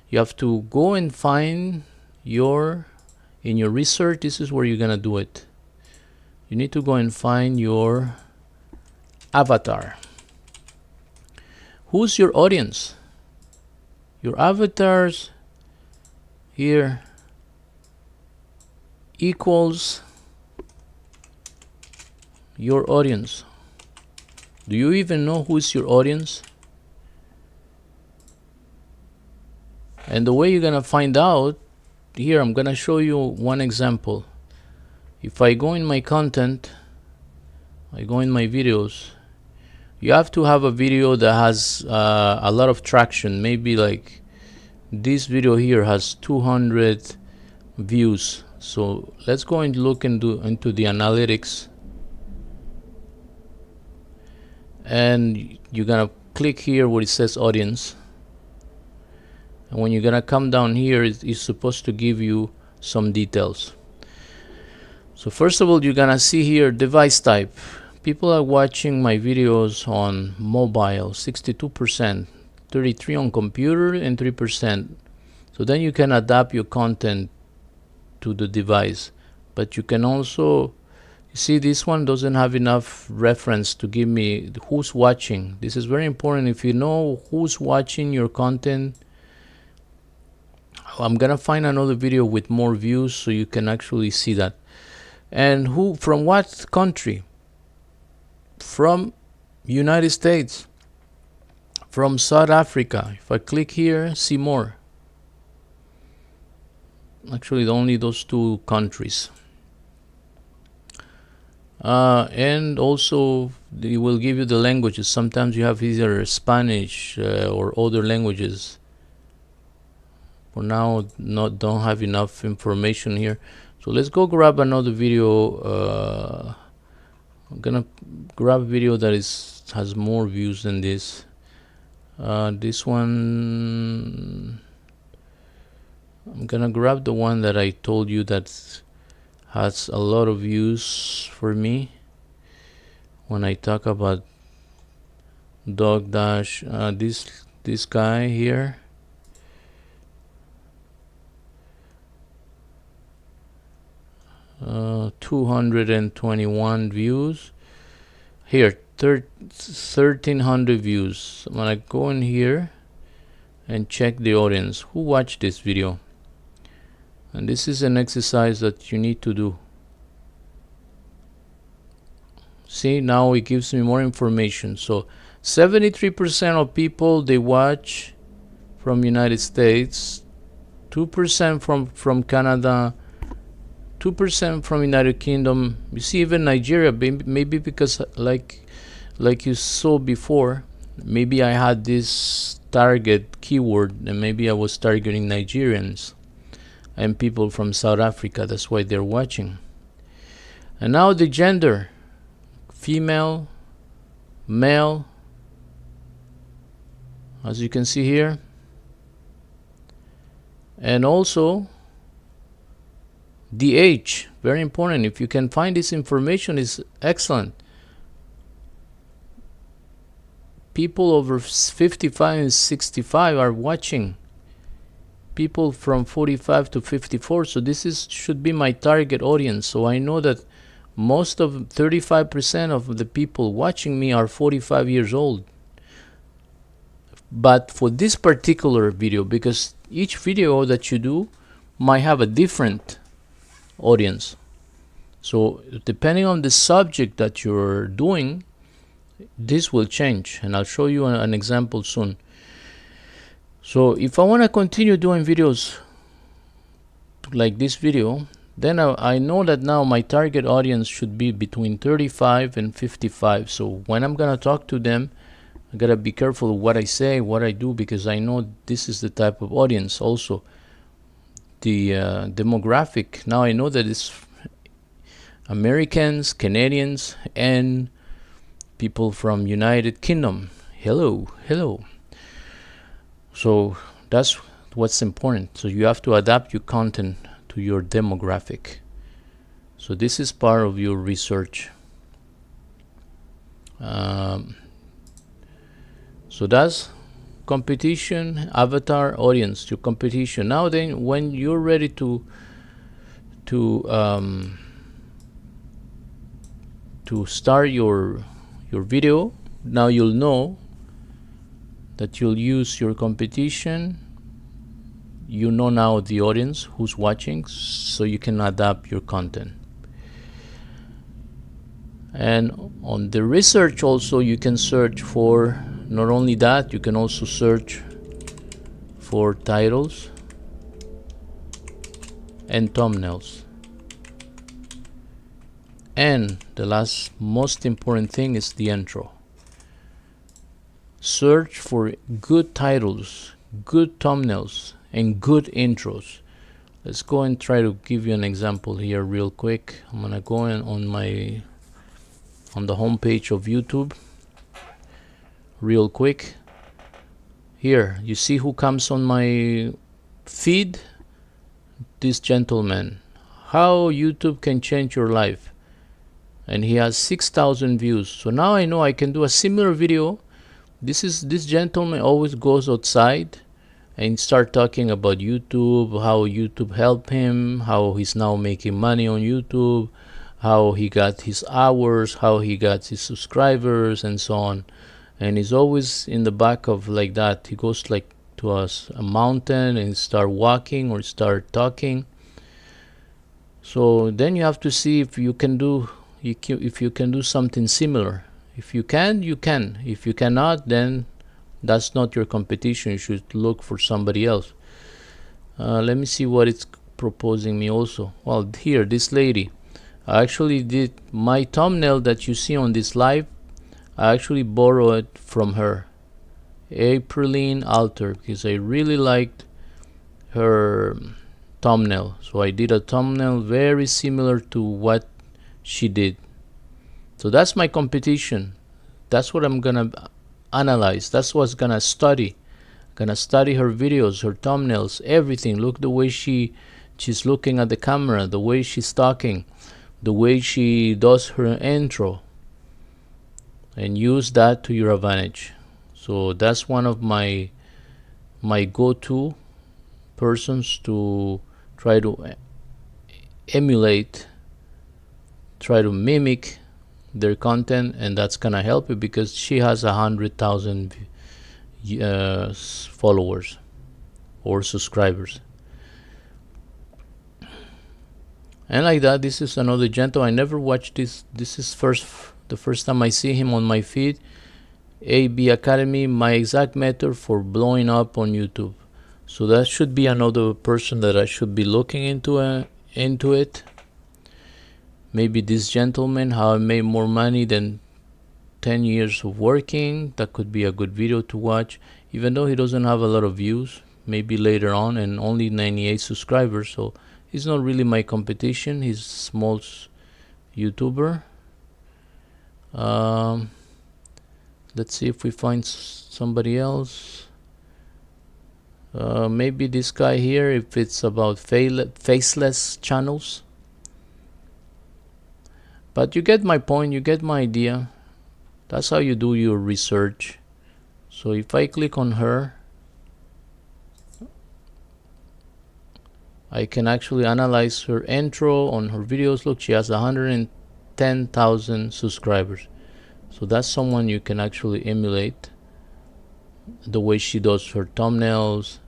You have to go and find in your research, this is where you're gonna do it. You need to go and find your avatar. Who's your audience? Your avatars here equals your audience. Do you even know who is your audience? And the way you're gonna find out, here I'm gonna show you one example. If I go in my content, I go in my videos, you have to have a video that has a lot of traction. Maybe like this video here has 200 views. So let's go and look into the analytics, and you're gonna click here where it says audience, and when you're gonna come down here, it's supposed to give you some details. So first of all, you're gonna see here device type. People are watching my videos on mobile, 62%, 33% on computer, and 3%. So then you can adapt your content to the device. But you can also, you see this one doesn't have enough reference to give me who's watching. This is very important. If you know who's watching your content, I'm gonna find another video with more views so you can actually see that. And who, from what country? From United States, from South Africa. If I click here, see more. Actually, only those two countries. And also, it will give you the languages. Sometimes you have either Spanish or other languages. For now, don't have enough information here. So let's go grab another video. I'm gonna grab a video that has more views than this. This one, I'm gonna grab the one that I told you that has a lot of views for me when I talk about Dog Dash. This guy here. 221 views. Here, 1300 views. I'm gonna go in here and check the audience who watched this video, and this is an exercise that you need to do. See, now it gives me more information. So 73% of people, they watch from United States, 2% from Canada, 2% from United Kingdom. You see, even Nigeria, maybe because like you saw before, maybe I had this target keyword and maybe I was targeting Nigerians and people from South Africa. That's why they're watching. And now the gender: female, male, as you can see here. And also the age, very important. If you can find this information, is excellent. People over 55 and 65 are watching. People from 45 to 54. So this should be my target audience. So I know that most of 35% of the people watching me are 45 years old. But for this particular video, because each video that you do might have a different audience, so depending on the subject that you're doing, this will change, and I'll show you an example soon. So if I want to continue doing videos like this video, then I know that now my target audience should be between 35 and 55. So when I'm gonna talk to them, I gotta be careful of what I say, what I do, because I know this is the type of audience. Also, the demographic, now I know that it's Americans, Canadians, and people from United Kingdom. Hello. So that's what's important. So you have to adapt your content to your demographic. So this is part of your research. So that's competition, avatar, audience, your competition. Now then, when you're ready to start your video, now you'll know that you'll use your competition. You know now the audience who's watching, so you can adapt your content. And on the research also, you can search for, not only that, you can also search for titles and thumbnails. And the last most important thing is the intro. Search for good titles, good thumbnails, and good intros. Let's go and try to give you an example here real quick. I'm gonna go in on the home page of YouTube real quick. Here you see who comes on my feed. This gentleman, how YouTube can change your life, and he has 6,000 views. So now I know I can do a similar video. This gentleman always goes outside and start talking about YouTube, how YouTube helped him, how he's now making money on YouTube, how he got his hours, how he got his subscribers, and so on. And he's always in the back of like that. He goes like to a mountain and start walking or start talking. So then you have to see if you can do something similar. If you can, you can. If you cannot, then that's not your competition. You should look for somebody else. Let me see what it's proposing me also. Well, here, this lady, I actually did my thumbnail that you see on this live. I actually borrowed it from her, Aprilline Alter, because I really liked her thumbnail. So I did a thumbnail very similar to what she did. So that's my competition. That's what I'm gonna analyze. That's what's gonna study. Gonna study her videos, her thumbnails, everything. Look the way she's looking at the camera, the way she's talking, the way she does her intro, and use that to your advantage. So that's one of my go-to persons to try to emulate try to mimic their content, and that's gonna help you because she has 100,000 followers or subscribers. And like that, this is another gentle. I never watched this. This is the first time I see him on my feed. AB Academy, my exact method for blowing up on YouTube. So that should be another person that I should be looking into it. Maybe this gentleman, how I made more money than 10 years of working. That could be a good video to watch, even though he doesn't have a lot of views. Maybe later on, and only 98 subscribers, so he's not really my competition. He's a small YouTuber. Let's see if we find somebody else. Maybe this guy here, if it's about faceless channels. But you get my point, you get my idea. That's how you do your research. So if I click on her, I can actually analyze her intro on her videos. Look, she has 110,000 subscribers. So that's someone you can actually emulate, the way she does her thumbnails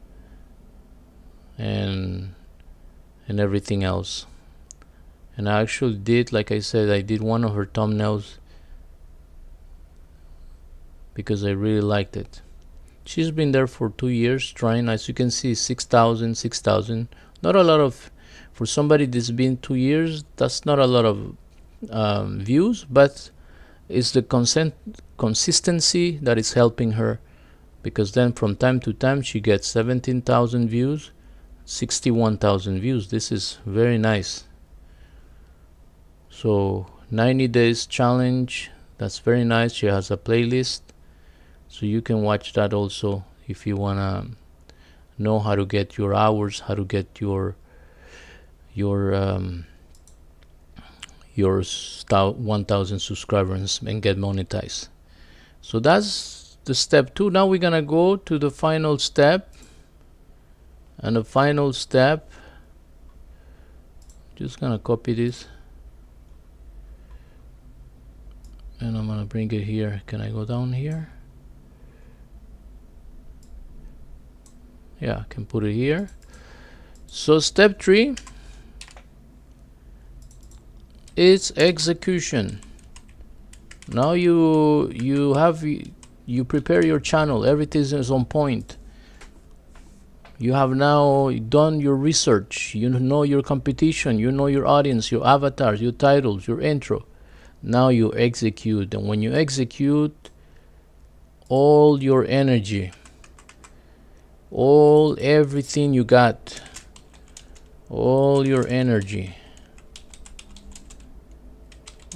and everything else. And I actually did, like I said, I did one of her thumbnails because I really liked it. She's been there for 2 years trying. As you can see, 6,000. Not a lot of, for somebody that's been 2 years, that's not a lot of views, but it's the consistency that is helping her, because then from time to time she gets 17,000 views, 61,000 views. This is very nice. So 90 days challenge, that's very nice. She has a playlist, so you can watch that also if you wanna know how to get your hours, how to get your 1,000 subscribers and get monetized. So that's the step 2. Now we're gonna go to the final step. And the final step, just gonna copy this and I'm gonna bring it here. Can I go down here? Yeah, I can put it here. So step 3 is execution. Now you prepare your channel, everything is on point. You have now done your research, you know your competition, you know your audience, your avatars, your titles, your intro. Now you execute, and when you execute, all your energy, everything you got, all your energy,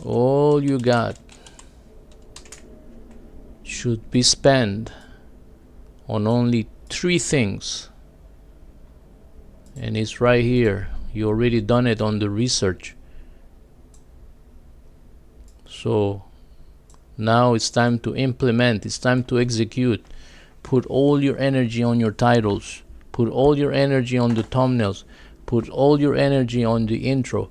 all you got should be spent on only 3 things. And it's right here. You already done it on the research. So now it's time to implement, it's time to execute. Put all your energy on your titles, put all your energy on the thumbnails, put all your energy on the intro.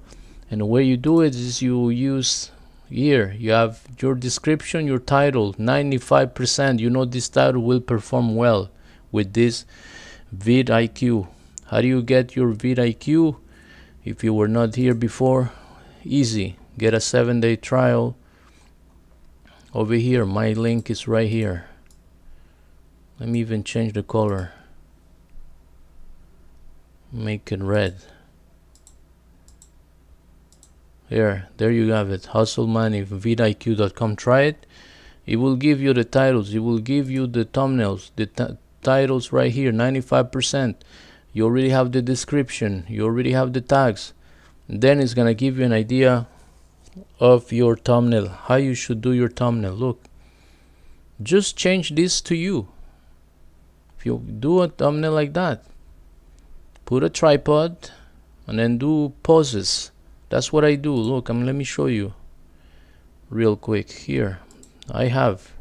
And the way you do it is you use here, you have your description, your title, 95%. You know this title will perform well with this vidIQ. How do you get your vidIQ? If you were not here before, easy. Get a 7-day trial over here. My link is right here. Let me even change the color, make it red. There you have it. Hustle Money, vidIQ.com. Try it. It will give you the titles, it will give you the thumbnails, the titles right here, 95%. You already have the description, you already have the tags. Then it's gonna give you an idea of your thumbnail, how you should do your thumbnail. Look, just change this to you. If you do a thumbnail like that, put a tripod and then do poses. That's what I do. Look, let me show you real quick. Here I have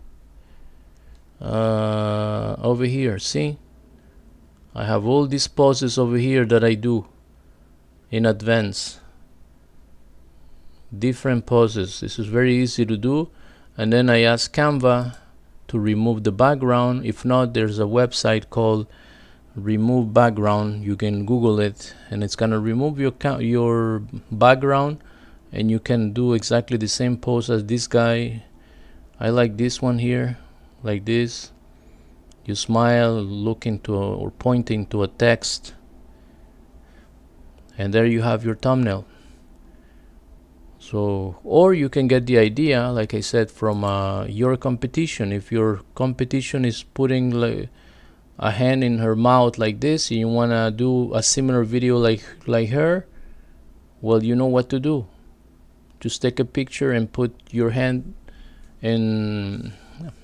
over here, see, I have all these poses over here that I do in advance. different poses. This is very easy to do. And then I ask Canva to remove the background. If not, there's a website called Remove Background. You can Google it, and it's gonna remove your background, and you can do exactly the same pose as this guy. I like this one here, like this. You smile, looking to or pointing to a text, and there you have your thumbnail. So, or you can get the idea, like I said, from your competition. If your competition is putting like a hand in her mouth like this, and you wanna do a similar video like her, well, you know what to do. Just take a picture and put your hand in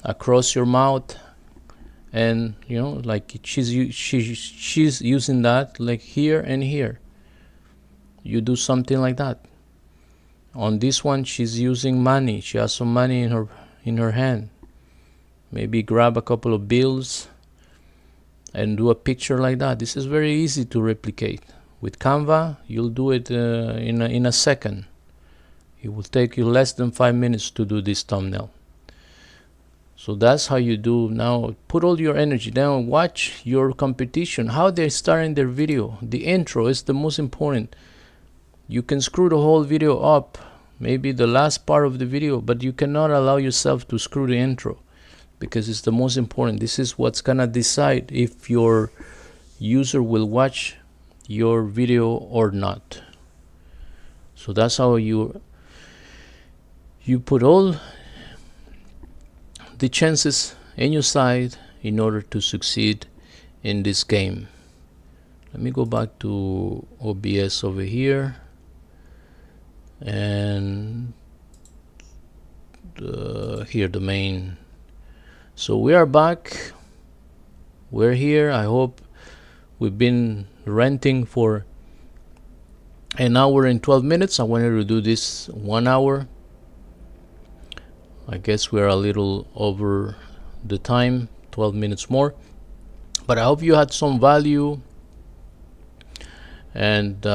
across your mouth, and you know, like she's using that, like here and here. You do something like that. On this one, she's using money. She has some money in her hand. Maybe grab a couple of bills and do a picture like that. This is very easy to replicate. With Canva, you'll do it in a second. It will take you less than 5 minutes to do this thumbnail. So that's how you do. Now put all your energy down. Watch your competition, how they're starting their video. The intro is the most important. You can screw the whole video up, maybe the last part of the video, but you cannot allow yourself to screw the intro, because it's the most important. This is what's gonna decide if your user will watch your video or not. So that's how you put all the chances in your side in order to succeed in this game. Let me go back to OBS over here, and here the main. So we are back, we're here. I hope we've been ranting for an hour and 12 minutes. I wanted to do this 1 hour. I guess we're a little over the time, 12 minutes more, but I hope you had some value, and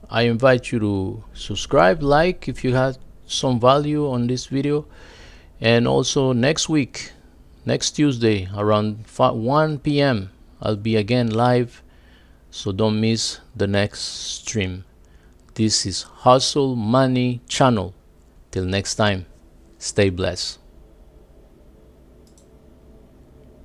I invite you to subscribe, like if you had some value on this video. And also next week, next Tuesday around 1 p.m. I'll be again live, so don't miss the next stream. This is Hustle Money Channel. Till next time, stay blessed.